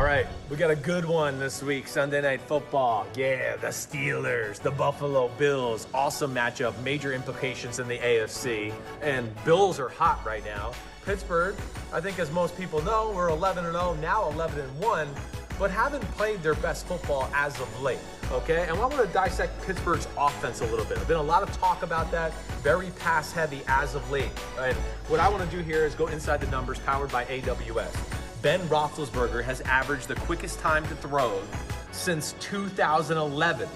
All right, we got a good one this week, Sunday Night Football. Yeah, the Steelers, the Buffalo Bills. Awesome matchup, major implications in the AFC. And Bills are hot right now. Pittsburgh, I think as most people know, we're 11-0, now 11-1, but haven't played their best football as of late, okay? And I want to dissect Pittsburgh's offense a little bit. There's been a lot of talk about that, very pass-heavy as of late. And what I want to do here is go inside the numbers powered by AWS. Ben Roethlisberger has averaged the quickest time to throw since 2011.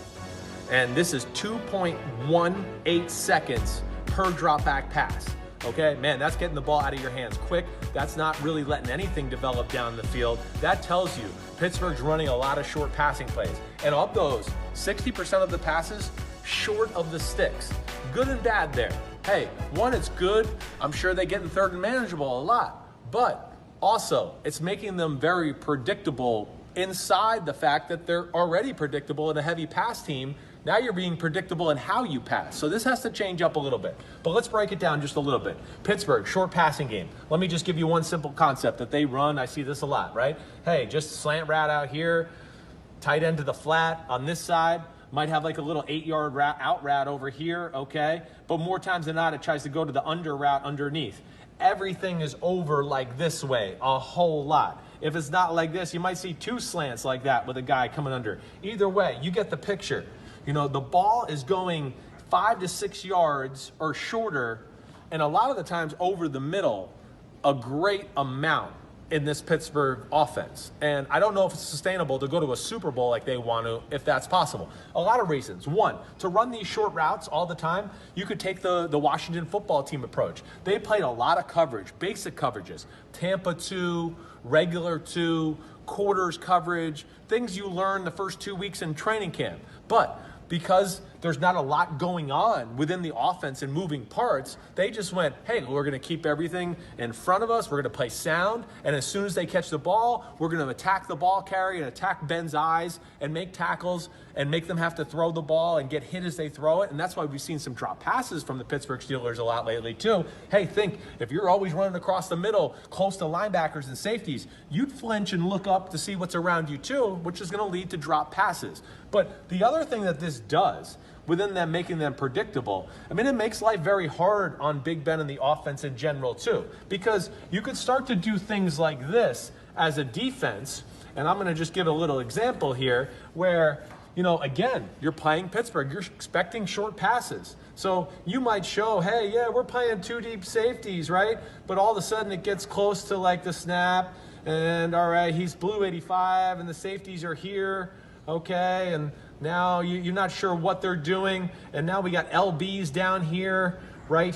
And this is 2.18 seconds per drop back pass. Okay, man, that's getting the ball out of your hands quick. That's not really letting anything develop down the field. That tells you Pittsburgh's running a lot of short passing plays. And of those, 60% of the passes short of the sticks. Good and bad there. Hey, one, it's good. I'm sure they get in third and manageable a lot. But also, it's making them very predictable inside the fact that they're already predictable in a heavy pass team. Now you're being predictable in how you pass. So this has to change up a little bit. But let's break it down just a little bit. Pittsburgh, short passing game. Let me just give you one simple concept that they run. I see this a lot, right? Hey, just slant route out here, tight end to the flat on this side. Might have like a little 8-yard out route over here, okay? But more times than not, it tries to go to the under route underneath. Everything is over like this way a whole lot. If it's not like this, you might see two slants like that with a guy coming under. Either way, you get the picture. You know, the ball is going 5 to 6 yards or shorter, and a lot of the times over the middle, a great amount in this Pittsburgh offense. And I don't know if it's sustainable to go to a Super Bowl like they want to, if that's possible. A lot of reasons. One, to run these short routes all the time, you could take the Washington football team approach. They played a lot of coverage, basic coverages, Tampa 2, regular 2, quarters coverage, things you learn the first 2 weeks in training camp. But because there's not a lot going on within the offense and moving parts, they just went, hey, we're going to keep everything in front of us. We're going to play sound. And as soon as they catch the ball, we're going to attack the ball carrier and attack Ben's eyes and make tackles and make them have to throw the ball and get hit as they throw it. And that's why we've seen some drop passes from the Pittsburgh Steelers a lot lately too. Hey, think, if you're always running across the middle, close to linebackers and safeties, you'd flinch and look up to see what's around you too, which is going to lead to drop passes. But the other thing that this does, within them making them predictable, I mean, it makes life very hard on Big Ben and the offense in general too, because you could start to do things like this as a defense, and I'm going to just give a little example here where, you know, again, you're playing Pittsburgh, you're expecting short passes. So you might show, hey, yeah, we're playing 2 deep safeties, right? But all of a sudden it gets close to like the snap, and all right, he's blue 85 and the safeties are here. Okay, and now you're not sure what they're doing, and now we got LBs down here, right?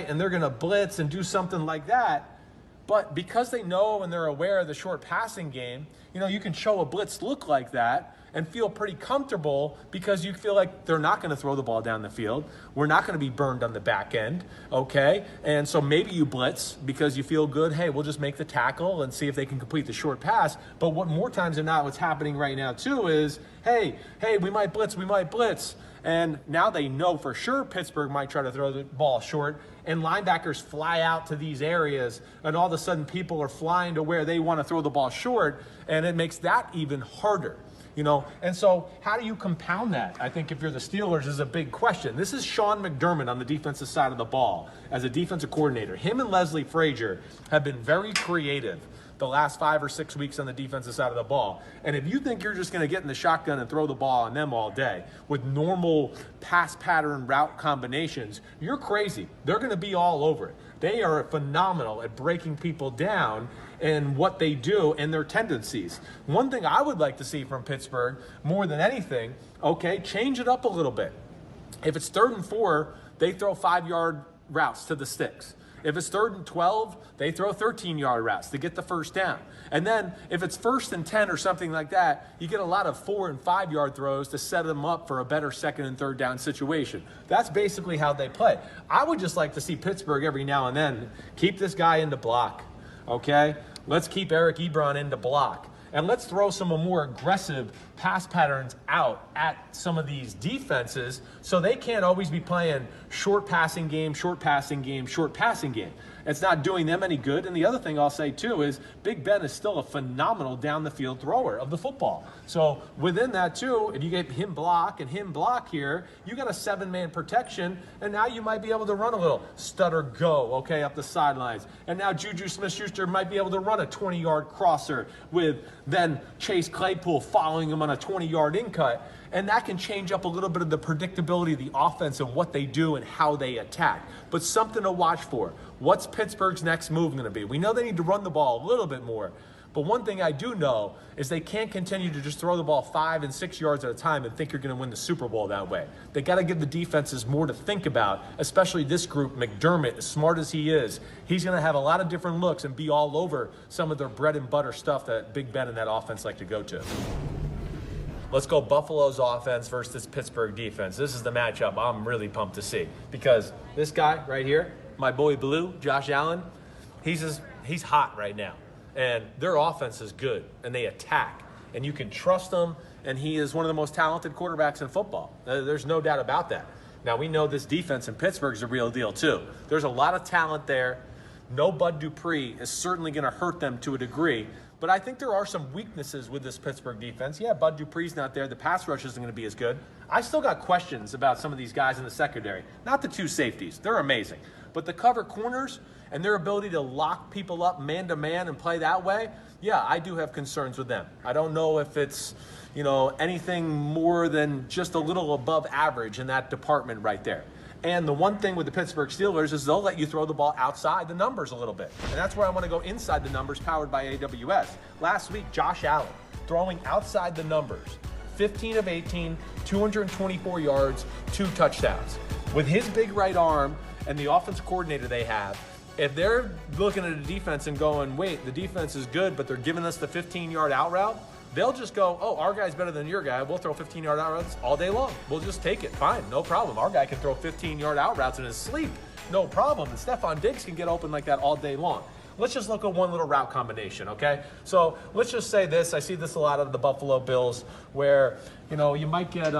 And they're going to blitz and do something like that. But because they know and they're aware of the short passing game, you know, you can show a blitz look like that and feel pretty comfortable because you feel like they're not going to throw the ball down the field. We're not going to be burned on the back end, okay? And so maybe you blitz because you feel good. Hey, we'll just make the tackle and see if they can complete the short pass. But what more times than not, what's happening right now too is, hey, we might blitz. And now they know for sure Pittsburgh might try to throw the ball short, and linebackers fly out to these areas, and all of a sudden people are flying to where they want to throw the ball short, and it makes that even harder. You know, and so how do you compound that? I think if you're the Steelers is a big question. This is Sean McDermott on the defensive side of the ball as a defensive coordinator. Him and Leslie Frazier have been very creative the last 5 or 6 weeks on the defensive side of the ball. And if you think you're just going to get in the shotgun and throw the ball on them all day with normal pass pattern route combinations, you're crazy. They're going to be all over it. They are phenomenal at breaking people down and what they do and their tendencies. One thing I would like to see from Pittsburgh more than anything, okay, change it up a little bit. If it's 3rd and 4, they throw 5-yard routes to the sticks. If it's 3rd and 12, they throw 13-yard routes to get the first down. And then if it's 1st and 10 or something like that, you get a lot of 4- and 5-yard throws to set them up for a better 2nd and 3rd down situation. That's basically how they play. I would just like to see Pittsburgh every now and then keep this guy in the block, okay? Let's keep Eric Ebron in the block. And let's throw some more aggressive pass patterns out at some of these defenses so they can't always be playing short passing game. It's not doing them any good. And the other thing I'll say too is Big Ben is still a phenomenal down the field thrower of the football. So within that too, if you get him block and him block here, you got a 7-man protection, and now you might be able to run a little stutter go, okay, up the sidelines. And now Juju Smith-Schuster might be able to run a 20-yard crosser with then Chase Claypool following him on a 20-yard in-cut. And that can change up a little bit of the predictability of the offense and what they do and how they attack. But something to watch for. What's Pittsburgh's next move going to be? We know they need to run the ball a little bit more. But one thing I do know is they can't continue to just throw the ball 5 and 6 yards at a time and think you're going to win the Super Bowl that way. They got to give the defenses more to think about, especially this group. McDermott, as smart as he is, he's going to have a lot of different looks and be all over some of their bread and butter stuff that Big Ben and that offense like to go to. Let's go Buffalo's offense versus this Pittsburgh defense. This is the matchup I'm really pumped to see, because this guy right here, my boy Blue, Josh Allen, he's hot right now. And their offense is good, and they attack, and you can trust them, and he is one of the most talented quarterbacks in football. There's no doubt about that. Now, we know this defense in Pittsburgh is a real deal, too. There's a lot of talent there. No Bud Dupree is certainly going to hurt them to a degree, but I think there are some weaknesses with this Pittsburgh defense. Yeah, Bud Dupree's not there. The pass rush isn't going to be as good. I still got questions about some of these guys in the secondary. Not the 2 safeties. They're amazing. But the cover corners and their ability to lock people up man-to-man and play that way, yeah, I do have concerns with them. I don't know if it's, anything more than just a little above average in that department right there. And the one thing with the Pittsburgh Steelers is they'll let you throw the ball outside the numbers a little bit. And that's where I want to go inside the numbers, powered by AWS. Last week, Josh Allen throwing outside the numbers. 15 of 18, 224 yards, 2 touchdowns. With his big right arm and the offensive coordinator they have, if they're looking at a defense and going, wait, the defense is good, but they're giving us the 15-yard out route, they'll just go, oh, our guy's better than your guy. We'll throw 15-yard out routes all day long. We'll just take it. Fine, no problem. Our guy can throw 15-yard out routes in his sleep. No problem. And Stephon Diggs can get open like that all day long. Let's just look at one little route combination, okay? So let's just say this. I see this a lot out of the Buffalo Bills where, you might get,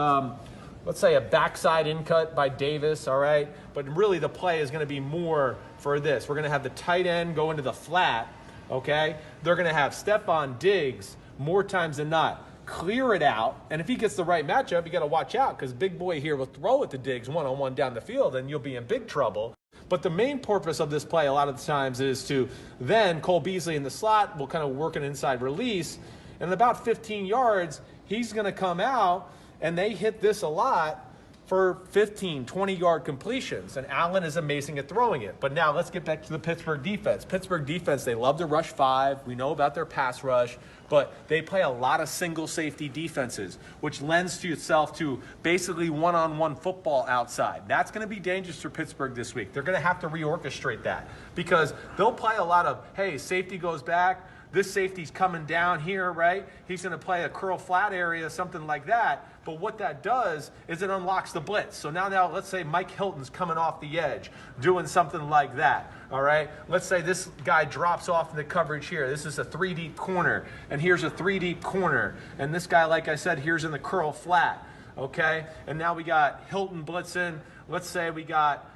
let's say, a backside in-cut by Davis, all right? But really the play is going to be more for this. We're going to have the tight end go into the flat, okay? They're going to have Stephon Diggs more times than not clear it out, and if he gets the right matchup, you got to watch out, because big boy here will throw it to Diggs one-on-one down the field, and you'll be in big trouble. But the main purpose of this play a lot of the times is to then Cole Beasley in the slot will kind of work an inside release, and about 15 yards, he's going to come out, and they hit this a lot for 15, 20-yard completions. And Allen is amazing at throwing it. But now let's get back to the Pittsburgh defense. Pittsburgh defense, they love to rush 5. We know about their pass rush. But they play a lot of single safety defenses, which lends to itself to basically one-on-one football outside. That's going to be dangerous for Pittsburgh this week. They're going to have to reorchestrate that, because they'll play a lot of, hey, safety goes back. This safety's coming down here, right? He's going to play a curl flat area, something like that. But what that does is it unlocks the blitz. So now let's say Mike Hilton's coming off the edge, doing something like that, all right? Let's say this guy drops off in the coverage here. This is a 3-deep corner, and here's a 3-deep corner. And this guy, like I said, here's in the curl flat, okay? And now we got Hilton blitzing. Let's say we got,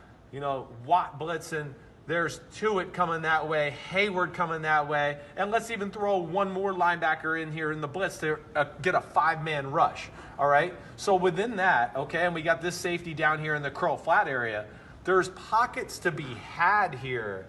Watt blitzing. There's Tuitt coming that way, Hayward coming that way, and let's even throw one more linebacker in here in the blitz to get a 5-man rush, all right? So within that, okay, and we got this safety down here in the curl flat area, there's pockets to be had here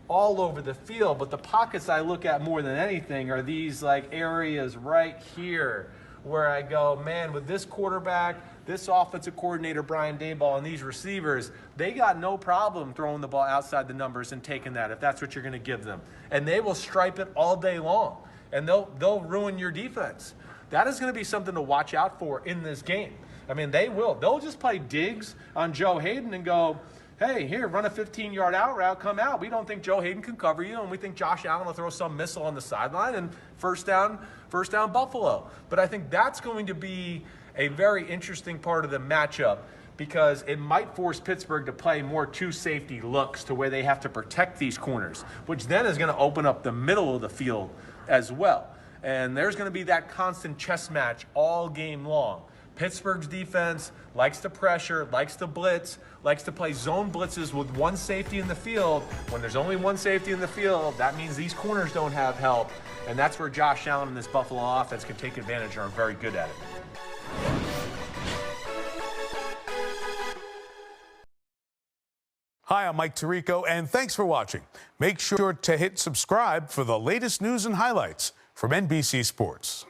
all over the field, but the pockets I look at more than anything are these areas right here where I go, man, with this quarterback, this offensive coordinator, Brian Daboll, and these receivers, they got no problem throwing the ball outside the numbers and taking that if that's what you're going to give them. And they will stripe it all day long, and they'll ruin your defense. That is going to be something to watch out for in this game. I mean, they will. They'll just play Diggs on Joe Hayden and go, hey, here, run a 15-yard out route, come out. We don't think Joe Hayden can cover you, and we think Josh Allen will throw some missile on the sideline, and first down Buffalo. But I think that's going to be a very interesting part of the matchup, because it might force Pittsburgh to play more 2 safety looks to where they have to protect these corners, which then is going to open up the middle of the field as well. And there's going to be that constant chess match all game long. Pittsburgh's defense likes to pressure, likes to blitz, likes to play zone blitzes with one safety in the field. When there's only one safety in the field, that means these corners don't have help. And that's where Josh Allen and this Buffalo offense can take advantage and are very good at it. Hi, I'm Mike Tirico, and thanks for watching. Make sure to hit subscribe for the latest news and highlights from NBC Sports.